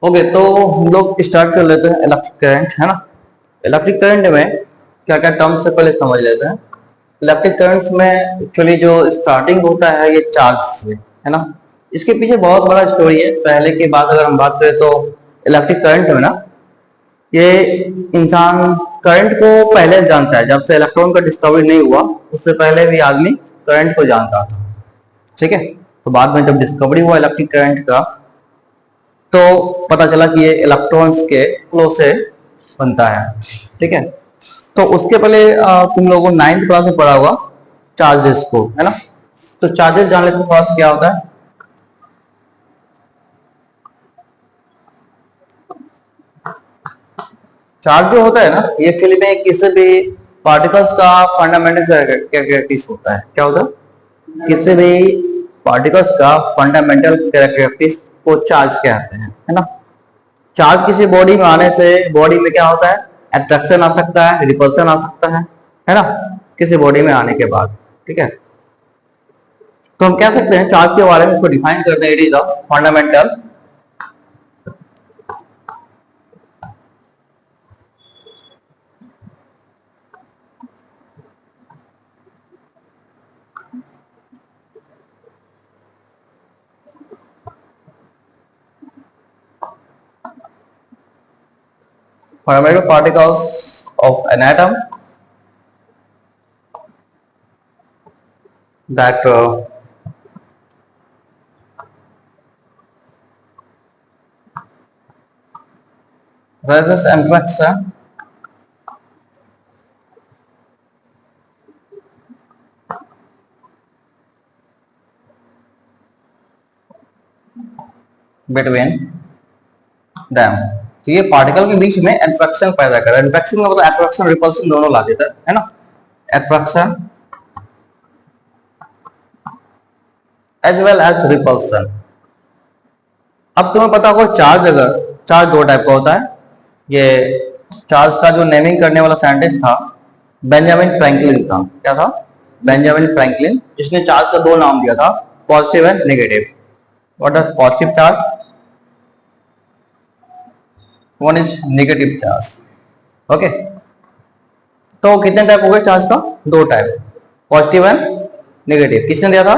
Okay, तो हम लोग स्टार्ट कर लेते हैं इलेक्ट्रिक करंट, है ना। इलेक्ट्रिक करंट में क्या क्या टर्म्स से पहले समझ लेते हैं। इलेक्ट्रिक करंट्स में एक्चुअली जो स्टार्टिंग होता है ये चार्ज से, है ना। इसके पीछे बहुत बड़ा स्टोरी है। पहले की बात अगर हम बात करें तो इलेक्ट्रिक करंट में ना, ये इंसान करंट को पहले जानता है। जब से इलेक्ट्रॉन का डिस्कवरी नहीं हुआ उससे पहले भी आदमी करंट को जानता था, ठीक है। तो बाद में जब डिस्कवरी हुआ इलेक्ट्रिक करंट का, तो पता चला कि ये इलेक्ट्रॉन्स के फ्लो से बनता है, ठीक है। तो उसके पहले तुम लोगों को नाइन्थ क्लास में पढ़ा होगा चार्जेस को, है ना। तो चार्जेस जान लेते थोड़ा सा क्या होता है। चार्ज जो होता है ना, ये एक्चुअली में किसी भी पार्टिकल्स का फंडामेंटल कैरेक्टरिस्टिक्स होता है। क्या होता है? किसी भी पार्टिकल्स का फंडामेंटल कैरेक्टरिस्टिक्स को चार्ज कहते हैं, है ना। चार्ज किसी बॉडी में आने से बॉडी में क्या होता है? अट्रैक्शन आ सकता है, रिपल्सन आ सकता है ना, किसी बॉडी में आने के बाद, ठीक है। तो हम कह सकते हैं चार्ज के बारे में, इसको डिफाइन करते हैं, it is the fundamental fundamental particles of an atom that resist interaction between them। तो ये पार्टिकल के बीच में अट्रैक्शन पैदा करता है। अट्रैक्शन का मतलब अट्रैक्शन रिपल्सन दोनों ला देता है ना। Attraction as well as repulsion. अब तुम्हें पता होगा चार्ज, अगर चार्ज दो टाइप का होता है। ये चार्ज का जो नेमिंग करने वाला साइंटिस्ट था बेंजामिन फ्रैंकलिन था। क्या था? बेंजामिन फ्रैंकलिन, जिसने चार्ज का दो नाम दिया था, positive and negative. What is positive charge, one is negative charge. Okay, तो कितने टाइप हो गए चार्ज का? दो टाइप, पॉजिटिव एंड नेगेटिव। किसने दिया था?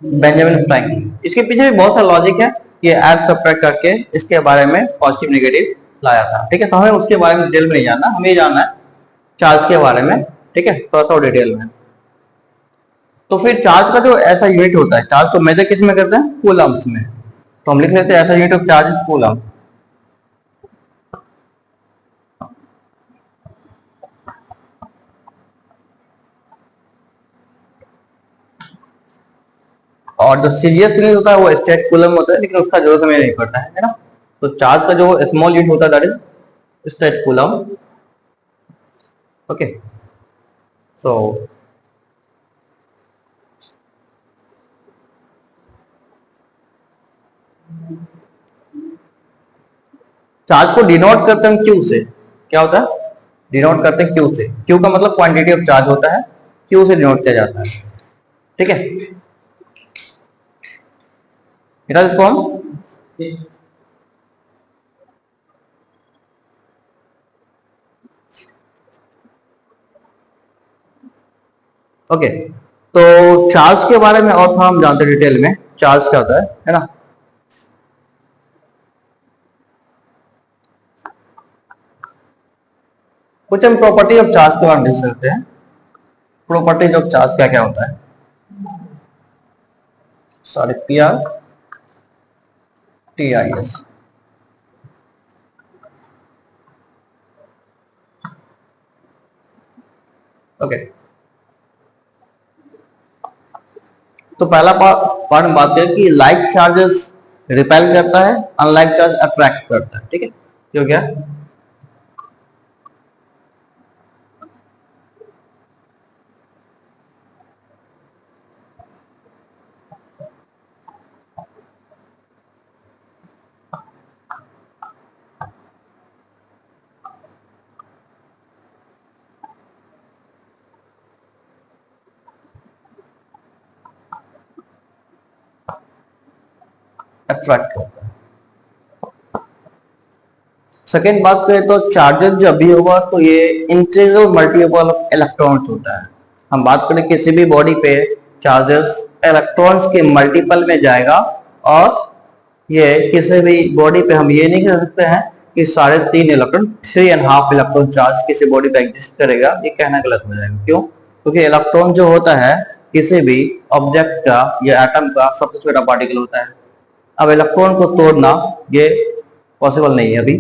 Benjamin Franklin. इसके पीछे भी बहुत सारा लॉजिक है। ये ऐड सब्ट्रैक्ट करके इसके बारे में पॉजिटिव नेगेटिव लाया था, ठीक है। तो हमें उसके बारे में डिटेल में नहीं जानना, हमें ये जानना है चार्ज के बारे में, ठीक है, थोड़ा सा डिटेल में। तो फिर चार्ज का जो ऐसा यूनिट होता है, चार्ज को मेजर किस में करते हैं? कूलम्स में। तो हम लिख लेते हैं ऐसा unit of charge is coulomb. और जो सीरियस यूनिट होता है वो स्टेट कूलम होता है, लेकिन उसका जरूरत हमें नहीं पड़ता है ना। तो चार्ज का जो स्मॉल यूनिट होता है that is state coulomb. Okay, so charge को डिनोट करते हैं क्यू से। क्या होता है? डिनोट करते हैं क्यू से। क्यू का मतलब क्वांटिटी ऑफ चार्ज होता है, क्यू से डिनोट किया जाता है, ठीक है। इट इज कौन? ओके, तो चार्ज के बारे में और थोड़ा हम जानते हैं डिटेल में, चार्ज क्या होता है ना। कुछ हम प्रॉपर्टी ऑफ चार्ज के बारे में देख सकते हैं। प्रॉपर्टीज ऑफ चार्ज क्या क्या होता है? Sorry, P R T I S. Okay, तो पहला पार्ट हम बात करें कि लाइक चार्जेस रिपेल करता है, अनलाइक चार्ज अट्रैक्ट करता है, ठीक है। क्यों? क्या? अट्रैक्ट करता है। सेकेंड बात करें तो चार्जेस जब भी होगा तो ये इंटीग्रल मल्टीपल ऑफ इलेक्ट्रॉन्स होता है। हम बात करें किसी भी बॉडी पे चार्जेस इलेक्ट्रॉन्स के मल्टीपल में जाएगा, और ये किसी भी बॉडी पे हम ये नहीं कह सकते हैं कि 3.5 इलेक्ट्रॉन 3.5 इलेक्ट्रॉन चार्ज किसी बॉडी पे एग्जिस्ट करेगा, ये कहना गलत हो जाएगा। क्यों? क्योंकि इलेक्ट्रॉन जो होता है किसी भी ऑब्जेक्ट का या एटम का सबसे छोटा पार्टिकल होता है। अब इलेक्ट्रॉन को तोड़ना ये पॉसिबल नहीं है अभी,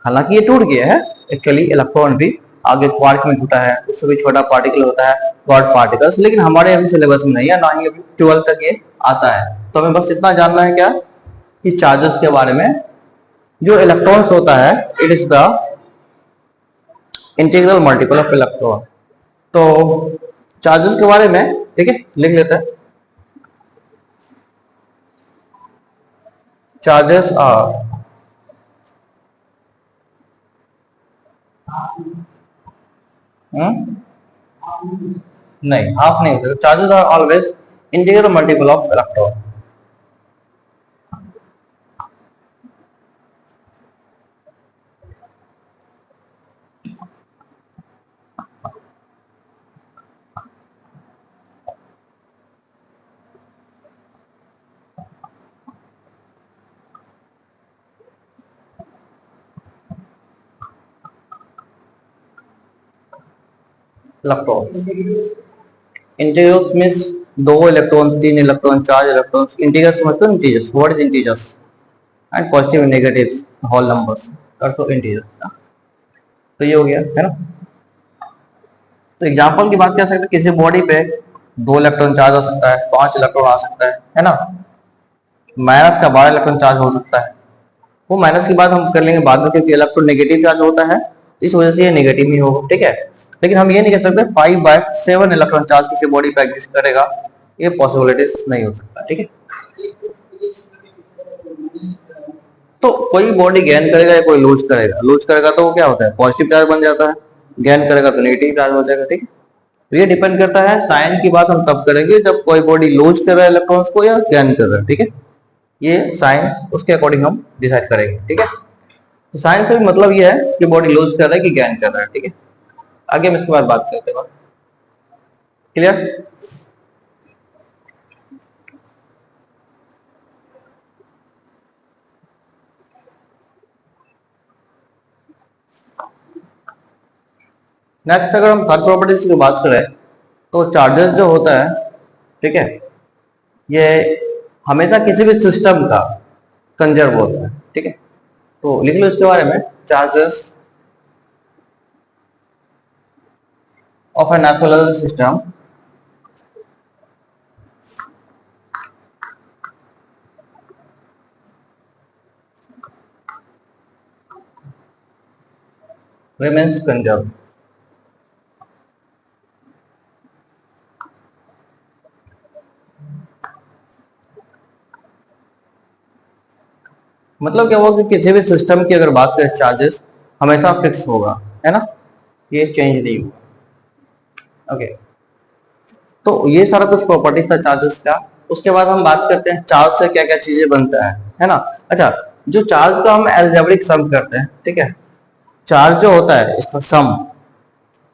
हालांकि ये टूट गया है एक्चुअली। इलेक्ट्रॉन भी आगे क्वार्क में टूटा है, उससे भी छोटा पार्टिकल होता है क्वार्क पार्टिकल्स, लेकिन हमारे अभी सिलेबस में नहीं है, ना ही अभी 12 तक ये आता है। तो हमें बस इतना जानना है क्या कि चार्जेस के बारे में, जो इलेक्ट्रॉन्स होता है it is the integral multiple of electron. तो चार्जेस के बारे में ठीक है लिख लेते हैं। चार्जेस आर नहीं, हाफ नहीं होते। Charges are always integral multiple of electron. Electron integers means 2 electron, 3 electron, 4 electron. Integers मतलब integers, what is integers? And positive and negative whole numbers तो इंटीजर्स। तो ये हो गया है ना। तो एग्जांपल की बात कर सकते हैं, किसी बॉडी पे 2 इलेक्ट्रॉन चार्ज आ सकता है, 5 इलेक्ट्रॉन आ सकता है ना। माइनस का 12 इलेक्ट्रॉन चार्ज हो सकता है। वो माइनस की बात हम कर लेंगे बाद में, क्योंकि इलेक्ट्रॉन नेगेटिव चार्ज होता है, इस वजह से ये नेगेटिव ही होगा, ठीक है। लेकिन हम ये नहीं कह सकते 5/7 इलेक्ट्रॉन चार्ज किसी बॉडी पे एग्जिस्ट करेगा, ये पॉसिबिलिटीज नहीं हो सकता, ठीक है। तो कोई बॉडी गेन करेगा या कोई लूज करेगा। लूज करेगा तो वो क्या होता है, पॉजिटिव चार्ज बन जाता है। गेन करेगा तो नेगेटिव चार्ज हो जाएगा, ठीक है। तो ये डिपेंड करता है। साइन की बात हम तब करेंगे जब कोई बॉडी लूज कर रहा है इलेक्ट्रॉन्स को या गेन कर रहा है, ठीक है। ये साइन उसके अकॉर्डिंग हम डिसाइड करेंगे, ठीक है। तो साइन से भी मतलब ये है कि बॉडी लूज कर रहा है कि गेन कर रहा है, ठीक है। आगे हम इसके बाद बात करते हैं। क्लियर? नेक्स्ट अगर हम थर्ड प्रॉपर्टीज की बात करें तो चार्जेस जो होता है, ठीक है, ये हमेशा किसी भी सिस्टम का कंजर्व होता है, ठीक है। तो लिख लो इसके बारे में, charges of an isolated system remains conserved। मतलब क्या होगा कि किसी भी सिस्टम की अगर बात करें चार्जेस हमेशा फिक्स होगा, है ना, ये चेंज नहीं होगा। ओके, तो ये सारा कुछ प्रॉपर्टीज था चार्जेस का। उसके बाद हम बात करते हैं चार्ज से क्या क्या चीजें बनता है ना। अच्छा, जो चार्ज का हम एल्जेब्रिक सम करते हैं, ठीक है। चार्ज जो होता है इसका सम,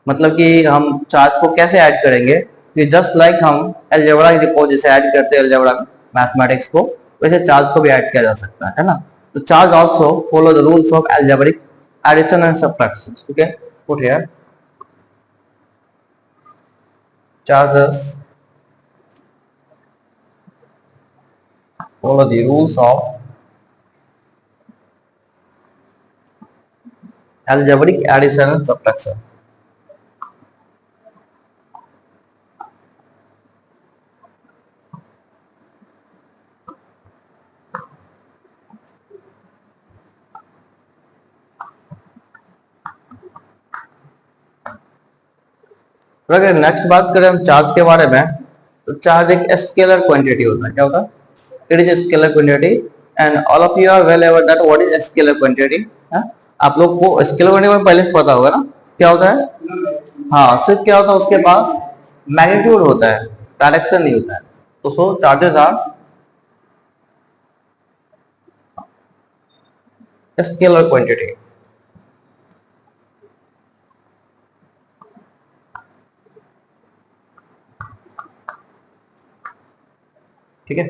मतलब कि हम चार्ज को कैसे ऐड करेंगे, कि जस्ट लाइक हम अलजेब्रा को जैसे ऐड करते हैं अलजेब्रा मैथमेटिक्स को, वैसे चार्ज को भी ऐड किया जा सकता है ना। तो charge also follow the rules of algebraic addition and subtraction, ठीक है। Put here charges follow the rules of algebraic addition and subtraction। अगर नेक्स्ट बात करें हम चार्ज के बारे में, तो चार्ज एक स्केलर क्वांटिटी होता है। क्या होता है? It is scalar quantity and all of you are well aware that what is scalar quantity. आप लोग को स्केलर क्वांटिटी में पहले से पता होगा ना क्या होता है। हाँ, सिर्फ क्या होता है उसके पास मैग्नीट्यूड होता है, डायरेक्शन नहीं होता है। तो सो चार्जेस आर स्केलर क्वांटिटी। ठीक है।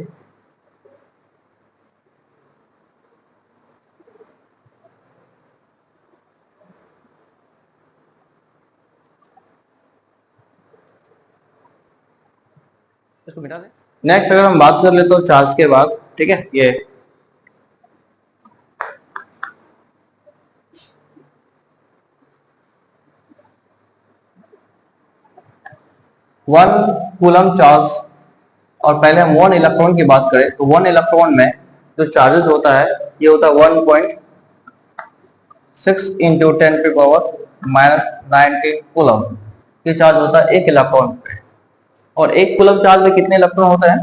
इसको मिटा दें। नेक्स्ट अगर हम बात कर ले तो चार्ज के बाद, ठीक है, ये वन कूलम चार्ज, और पहले हम वन इलेक्ट्रॉन की बात करें तो वन इलेक्ट्रॉन में जो चार्जेस होता है ये होता है 1.6 इंटू 10⁻⁻⁹ कूलम। ये चार्ज होता है एक इलेक्ट्रॉन पे, और एक कूलम चार्ज में कितने इलेक्ट्रॉन होते हैं,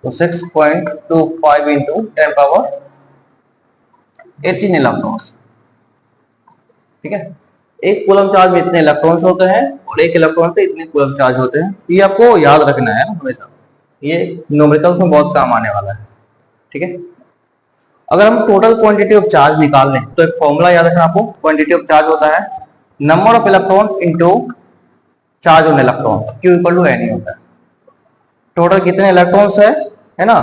तो 6.25 इंटू 10⁻18 इलेक्ट्रॉन। ठीक है, एक कूलम चार्ज में इतने इलेक्ट्रॉन्स होते हैं और एक इलेक्ट्रॉन पे इतने कूलम चार्ज होते हैं। ये आपको याद रखना है ना हमेशा, ये न्यूमेरिकल्स में बहुत काम आने वाला है। ठीक है, अगर हम टोटल क्वांटिटी ऑफ चार्ज निकाल लें तो एक फॉर्मूला याद रखना आपको। क्वांटिटी ऑफ चार्ज होता है number of electron into charge on electron, Q equal to N होता है। टोटल कितने इलेक्ट्रॉन्स है ना,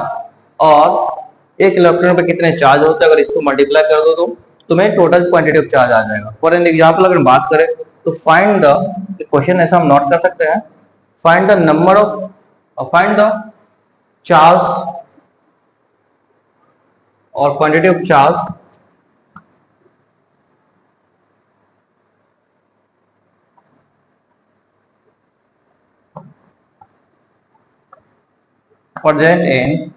और एक इलेक्ट्रॉन पे कितने चार्ज होते हैं, अगर इसको मल्टीप्लाई कर दो तो तुम्हें टोटल क्वांटिटी ऑफ चार्ज आ जाएगा। फॉर एन एग्जांपल अगर बात करें तो फाइंड द, क्वेश्चन ऐसा हम नोट कर सकते हैं, find the number of, find the charge और quantity of charge present in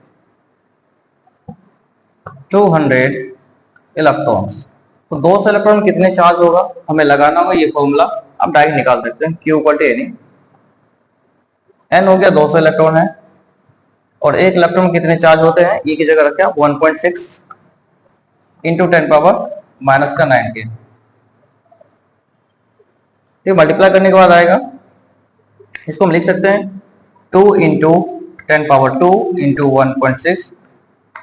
200 electrons. तो 200 इलेक्ट्रॉन में कितने चार्ज होगा हमें लगाना होगा, ये फॉर्मूला आप डायरेक्ट निकाल सकते हैं। Q इक्वल टू N हो गया 200 इलेक्ट्रॉन है, और एक इलेक्ट्रॉन में कितने चार्ज होते हैं, ये की जगह रखा 1.6 इंटू 10⁻⁻⁹। ये मल्टीप्लाई करने के बाद आएगा, इसको हम लिख सकते हैं 2 इंटू 10⁻2 इंटू 1.6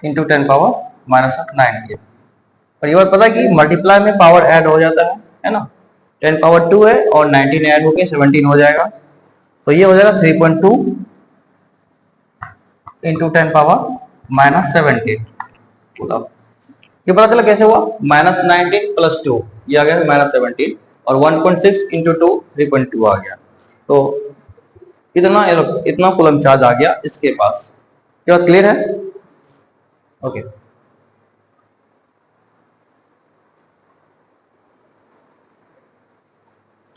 इंटू 10⁻⁻⁹। और ये बात पता है कि मल्टीप्लाई में पावर ऐड हो जाता है ना, 10⁻2 है और 19 ऐड हो गया 17 हो जाएगा, तो ये हो जाएगा 3.2 इंटू 10⁻⁻�17 कूलम। ये पता चला कैसे हुआ, -19 प्लस 2 ये आ गया -17, और 1.6 इंटू 2 3.2 आ गया, तो इतना कूलम चार्ज आ गया इसके पास। क्या बात क्लियर है? ओके,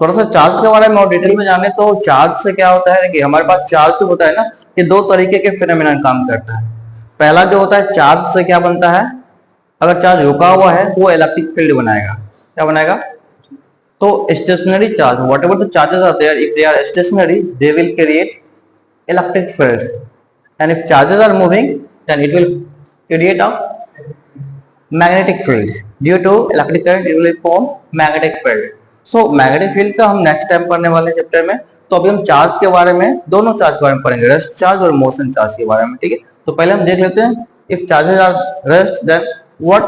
थोड़ा सा चार्ज के बारे में और डिटेल में जाने तो चार्ज से क्या होता है कि हमारे पास चार्ज जो होता है ना, ये दो तरीके के फिनोमेनन काम करता है। पहला जो होता है चार्ज से क्या बनता है, अगर चार्ज रुका हुआ है तो वो इलेक्ट्रिक फील्ड बनाएगा। क्या बनाएगा? तो stationary charge, whatever the charges are there, if they are stationary they will create electric field, and if charges are moving then it will create a magnetic field. Due to electric current it will form magnetic field. So magnetic field का हम next time पढ़ने वाले chapter में। तो अभी हम charge के बारे में, दोनों चार्ज के बारे में पढ़ेंगे, रेस्ट चार्ज और मोशन चार्ज के बारे में। ठीक है, तो पहले हम देख लेते हैं, if charges are rest then what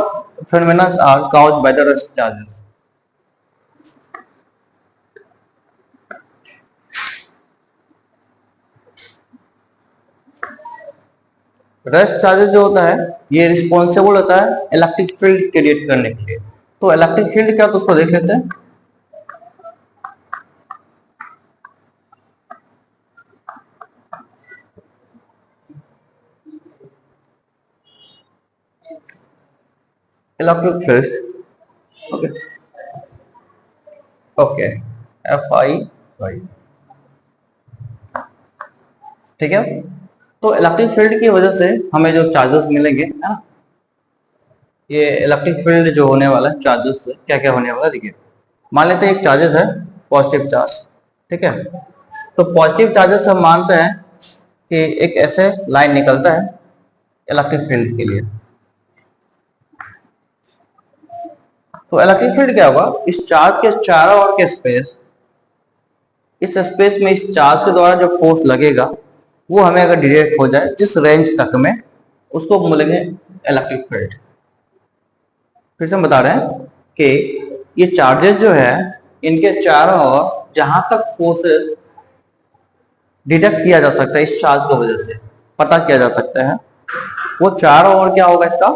phenomena are caused by the rest charges। Rest charges जो होता है ये रिस्पॉन्सिबल होता है इलेक्ट्रिक फील्ड क्रिएट करने के लिए। तो इलेक्ट्रिक फील्ड क्या, तो उसको देख लेते हैं। Electric field, okay okay, FI, ठीक है। तो इलेक्ट्रिक फील्ड की वजह से हमें जो चार्जेस मिलेंगे है ना, ये इलेक्ट्रिक फील्ड जो होने वाला है चार्जेस से क्या क्या होने वाला है, देखिए मान लेते हैं एक चार्जेस है पॉजिटिव चार्ज, ठीक है। तो पॉजिटिव चार्जेस हम मानते हैं कि एक ऐसे लाइन निकलता है इलेक्ट्रिक फील्ड के लिए। तो इलेक्ट्रिक फील्ड क्या होगा, इस चार्ज के चारों ओर के स्पेस, इस स्पेस में इस चार्ज के द्वारा जो फोर्स लगेगा वो हमें अगर डिटेक्ट हो जाए जिस रेंज तक में, उसको बोलेंगे इलेक्ट्रिक फील्ड। फिर से हम बता रहे हैं कि ये चार्जेस जो है इनके चारों ओर जहां तक फोर्स डिटेक्ट किया जा सकता है इस चार्ज की वजह से, पता किया जा सकता है, वो चारों ओर क्या होगा, इसका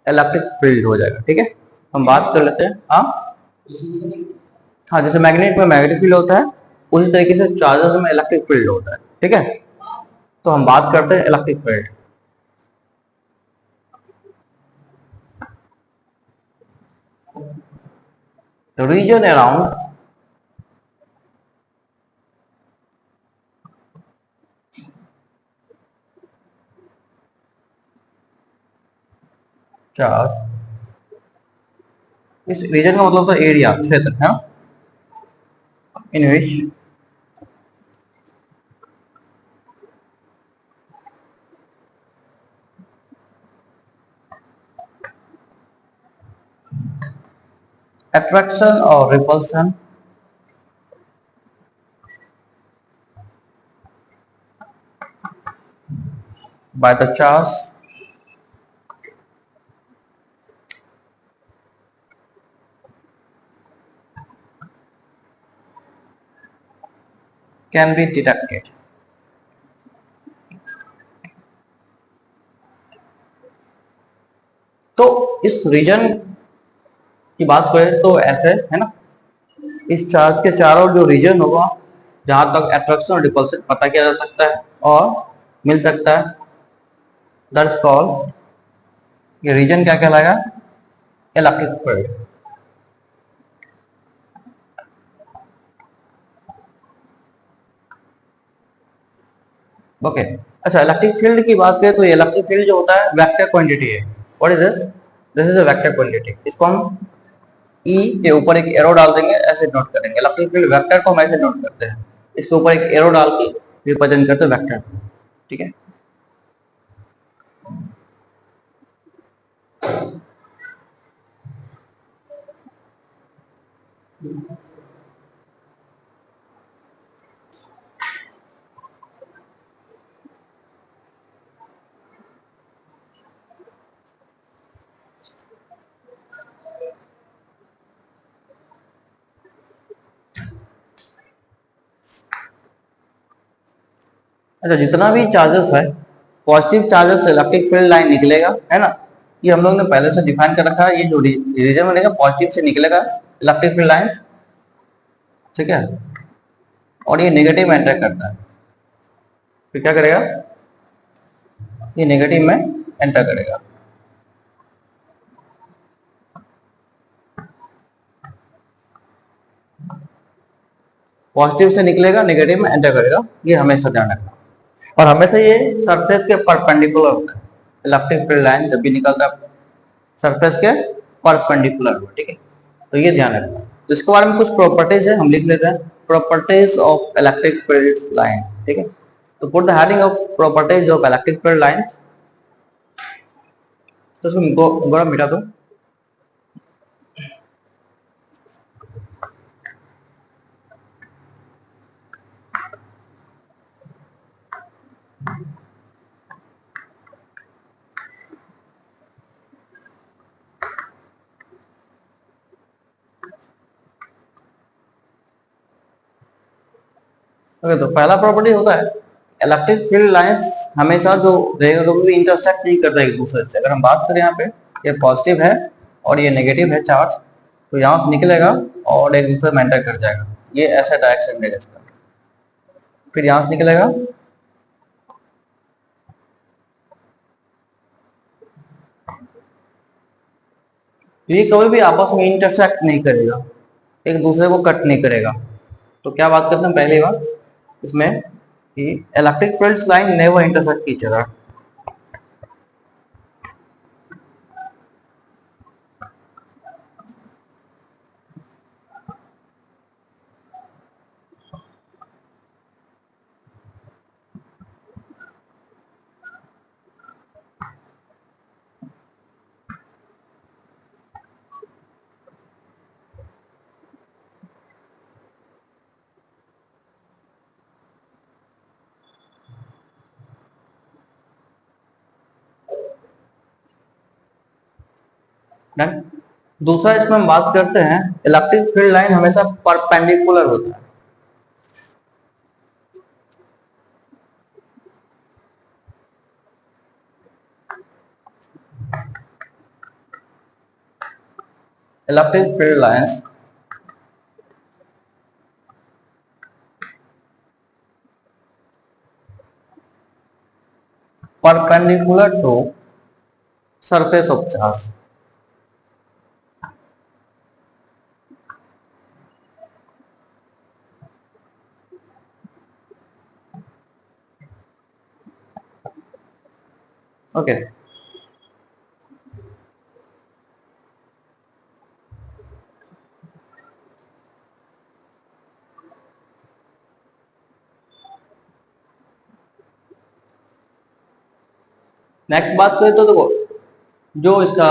इलेक्ट्रिक फील्ड हो जाएगा। ठीक है, हम बात कर लेते हैं। हाँ, जैसे मैग्नेट में मैग्नेटिक फील्ड होता है, उसी तरीके से चार्जेस में इलेक्ट्रिक फील्ड होता है। ठीक है, तो हम बात करते हैं electric field. The region around charge, इस रीजन का मतलब तो एरिया, क्षेत्र है, इन विच attraction or repulsion by the charge can be detected। तो इस रीजन की बात करें तो ऐसे है ना, इस चार्ज के चारों जो रीजन होगा, जहां तक अट्रैक्शन और रिपल्शन पता किया जा सकता है और मिल सकता है, दैट्स कॉल, ये रीजन क्या कहलाएगा, इलेक्ट्रिक फील्ड। ओके, अच्छा, इलेक्ट्रिक फील्ड की बात करें तो ये इलेक्ट्रिक फील्ड जो होता है वेक्टर क्वांटिटी है। What is this, this is a vector quantity. इसको हम ई के ऊपर एक एरो डाल देंगे, ऐसे नोट करेंगे। इलेक्ट्रिक फील्ड वेक्टर को हम ऐसे नोट करते हैं, इसके ऊपर एक एरो डाल के रिप्रेजेंट करते हैं वेक्टर। ठीक है, अच्छा, जितना भी चार्जेस है, पॉजिटिव चार्जेस से इलेक्ट्रिक फील्ड लाइन निकलेगा, है ना, ये हम लोग ने पहले से डिफाइन कर रखा है। ये जो रीजन में रहेगा पॉजिटिव से निकलेगा इलेक्ट्रिक फील्ड लाइंस। ठीक है, और ये नेगेटिव में एंटर करता है, फिर क्या करेगा, ये नेगेटिव में एंटर करेगा। पॉजिटिव से निकलेगा, नेगेटिव में एंटर करेगा, ये हमेशा ध्यान रखना। और हमेशा ये सरफेस के परपेंडिकुलर होता है, इलेक्ट्रिक फील्ड लाइन जब भी निकलता है सरफेस के परपेंडिकुलर हो। ठीक है, तो ये ध्यान रखना। तो इसके बारे में कुछ प्रॉपर्टीज है, हम लिख लेते हैं, properties of electric field line. ठीक है, तो put the heading of properties of electric field line. तो इसको बड़ा मिटा दो। ओके, तो पहला प्रॉपर्टी होता है इलेक्ट्रिक फील्ड लाइंस हमेशा जो रहेगा कभी भी इंटरसेक्ट नहीं करता एक दूसरे से। अगर हम बात करें यहाँ पे, ये पॉजिटिव है और ये नेगेटिव है चार्ज, तो यहाँ से निकलेगा और एक दूसरे में एंटर कर जाएगा, ये ऐसा डायरेक्शन रहेगा इसका। फिर यहाँ से निकलेगा, ये कभी भी आपस में इंटरसेक्ट नहीं करेगा, एक दूसरे को कट नहीं करेगा। तो क्या बात करते हैं, पहली बात इसमें कि electric fields line never intersect each other. Done. दूसरा इसमें हम बात करते हैं, इलेक्ट्रिक फील्ड लाइन हमेशा परपेंडिकुलर होता है। Electric field lines perpendicular to surface of charge. Okay next बात करें तो देखो जो इसका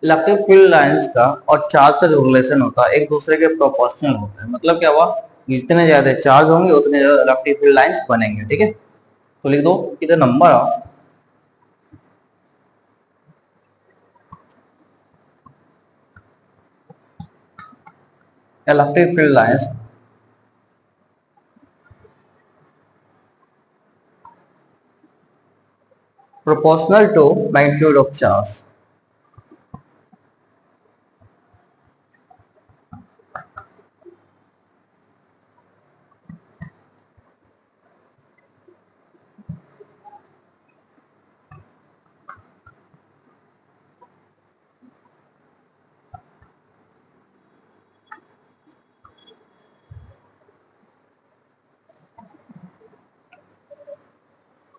इलेक्ट्रिक फील्ड लाइंस का और चार्ज का जो रिलेशन होता है एक दूसरे के प्रोपोर्शनल होता है। मतलब क्या हुआ, जितने ज्यादा चार्ज होंगे उतने ज्यादा इलेक्ट्रिक फील्ड लाइंस बनेंगे। ठीक है, तो लिख दो इधर number of electric field lines proportional to magnitude of charge.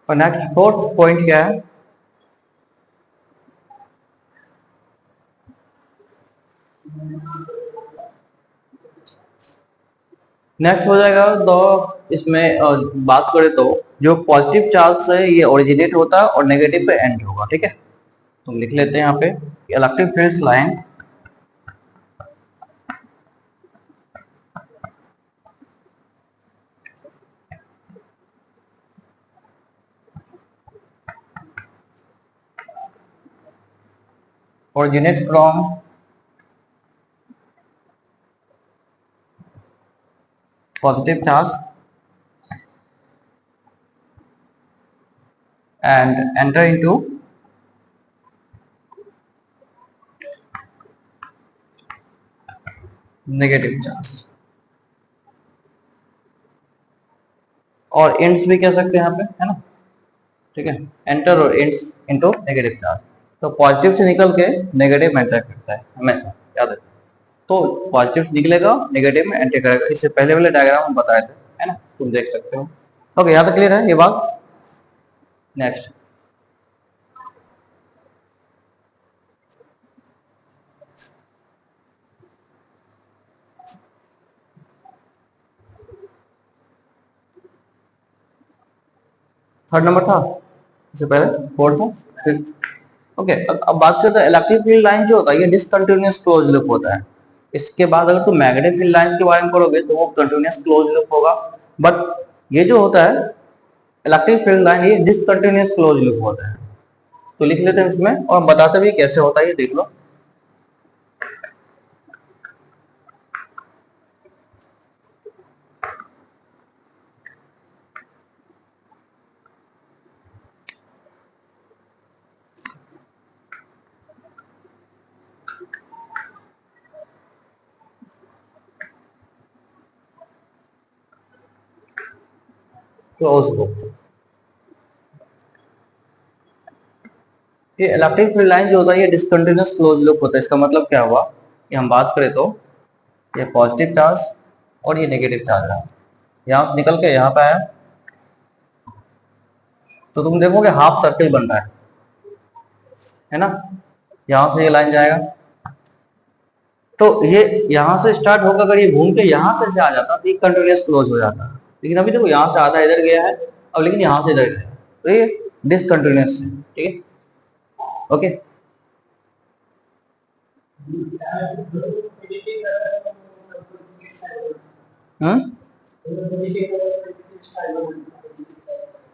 और नेक्स्ट फोर्थ पॉइंट क्या है, नेक्स्ट हो जाएगा दो इसमें बात करें तो जो पॉजिटिव चार्ज से ये ओरिजिनेट होता है और नेगेटिव पे एंड होगा। ठीक है, तो लिख लेते हैं यहाँ पे electric field line originate from positive charge and enter into negative charge, और एंड्स भी कह सकते हैं यहाँ पे, है ना। ठीक है, एंटर और एंड्स इनटू नेगेटिव चार्ज, तो पॉजिटिव से निकल के नेगेटिव में एंटर करता है हमेशा, याद रखो। तो पॉजिटिव से निकलेगा नेगेटिव में एंटर करेगा, इससे पहले वाले डायग्राम में बताए थे, है ना, तुम देख सकते हो। ओके, यहाँ तक क्लियर है ये बात। नेक्स्ट थर्ड नंबर था, इससे पहले फोर्थ था, फिफ्थ। ओके, अब बात करते हैं इलेक्ट्रिक फील्ड लाइन जो होता है ये डिसकंटिन्यूअस क्लोज लूप होता है। इसके बाद अगर तुम मैग्नेटिक फील्ड लाइंस के बारे में पढ़ोगे तो वो कंटिन्यूअस क्लोज लूप होगा, बट ये जो होता है इलेक्ट्रिक फील्ड लाइन ये डिसकंटिन्यूअस क्लोज लूप होता है। तो लिख लेते हैं इसमें और बताते भी कैसे होता है, ये देख लो। क्लोज लूप, ये इलेक्ट्रिक फील्ड लाइन जो होता है ये डिसकंटिन्यूअस क्लोज लूप होता है। इसका मतलब क्या हुआ कि हम बात करें तो ये पॉजिटिव चार्ज और ये नेगेटिव चार्ज रहा, यहाँ से निकल के यहाँ पे आया, तो तुम देखोगे हाफ सर्कल बन रहा है ना। यहाँ से ये लाइन जाएगा तो ये यहाँ से स्टार्ट होकर अगर ये घूम के यहाँ से आ जाता तो ये कंटिन्यूअस क्लोज हो जाता। लेकिन अभी देखो यहाँ से आधा इधर गया है, अब लेकिन यहाँ से इधर गया, तो ये डिसकंटिन्यूअस है। ठीक है, ओके।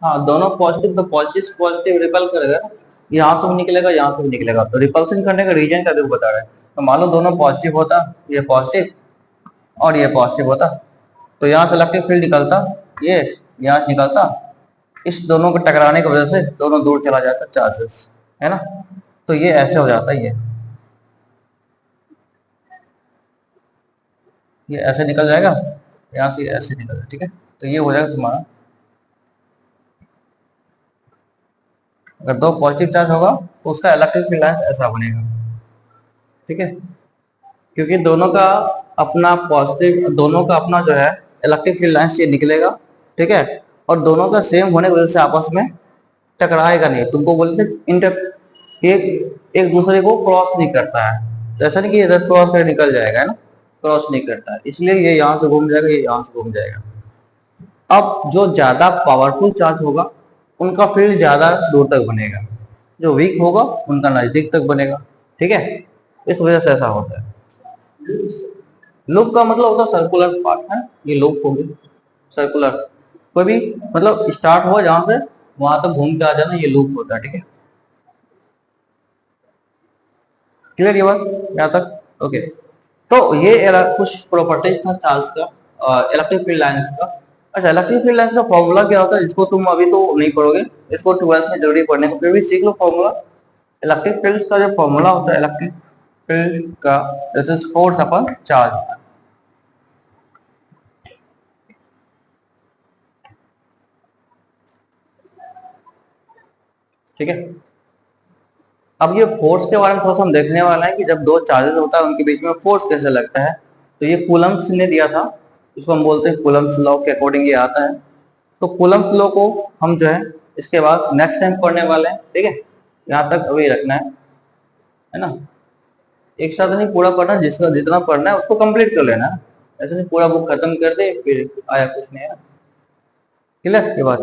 हाँ, दोनों पॉजिटिव, तो पॉजिटिव पॉजिटिव रिपल करेगा, यहाँ से भी निकलेगा यहाँ से भी निकलेगा, तो रिपल्सन करने का रीजन क्या देखो बता रहे हैं। तो मान लो दोनों पॉजिटिव होता, ये पॉजिटिव और ये पॉजिटिव होता, तो यहाँ से इलेक्ट्रिक फील्ड निकलता, ये यहाँ से निकलता, इस दोनों को टकराने की वजह से दोनों दूर चला जाता चार्जेस, है ना। तो ये ऐसे हो जाता है ये, ये ऐसे निकल जाएगा, यहाँ से ऐसे निकल जाएगा, ठीक है। तो ये हो जाएगा तुम्हारा, अगर दो पॉजिटिव चार्ज होगा तो उसका इलेक्ट्रिक फील्ड लाइंस ऐसा बनेगा, ठीक है। क्योंकि दोनों का अपना पॉजिटिव, दोनों का अपना जो है इलेक्ट्रिक फील्ड लाइंस ये निकलेगा, ठीक है। और दोनों का सेम होने की वजह से आपस में टकराएगा नहीं। तुमको बोलते इंटर एक एक दूसरे को क्रॉस नहीं करता है, तो ऐसा नहीं कि इधर क्रॉस करके निकल जाएगा, है ना, क्रॉस नहीं करता है, इसलिए ये यहाँ से घूम जाएगा, ये यहाँ से घूम जाएगा। अब जो ज्यादा पावरफुल चार्ज होगा उनका फील्ड ज्यादा दूर तक बनेगा, जो वीक होगा उनका नजदीक तक बनेगा, ठीक है। इस वजह से ऐसा होता है। लूप का मतलब होता है सर्कुलर पार्ट, है, ये लूप हो गया सर्कुलर। कोई भी मतलब स्टार्ट हुआ जहां से वहां तक घूम के आ जाना, ये लूप होता है, ठीक है। क्लियर ये बात यहाँ तक? ओके। तो ये कुछ प्रॉपर्टीज था चार्ज का, इलेक्ट्रिक फील्ड लाइंस का। अच्छा, इलेक्ट्रिक फील्ड लाइंस का फॉर्मूला क्या होता है, इसको तुम अभी तो नहीं पढ़ोगे, इसको 12th में जरूरी पढ़ने को, फिर भी सीख लो फॉर्मूला। इलेक्ट्रिक फील्ड का जो फॉर्मूला होता है, इलेक्ट्रिक फील्ड का, this is force upon charge, ठीक है। अब ये फोर्स के बारे में थोड़ा सा हम देखने वाला है कि जब दो चार्जेस होता है उनके बीच में फोर्स कैसे लगता है। तो ये कूलम्ब्स ने दिया था, इसको हम बोलते हैं कूलम्ब्स लॉ के अकॉर्डिंग ये आता है। तो कूलम्ब्स लॉ को हम जो है इसके बाद नेक्स्ट टाइम पढ़ने वाले हैं, ठीक है। यहाँ तक अभी रखना है ना। एक साथ नहीं पूरा पढ़ना, जिसका जितना पढ़ना है उसको कंप्लीट कर लेना, ऐसे नहीं पूरा बुक खत्म कर दे फिर आया कुछ नहीं है। क्लियर ये बात?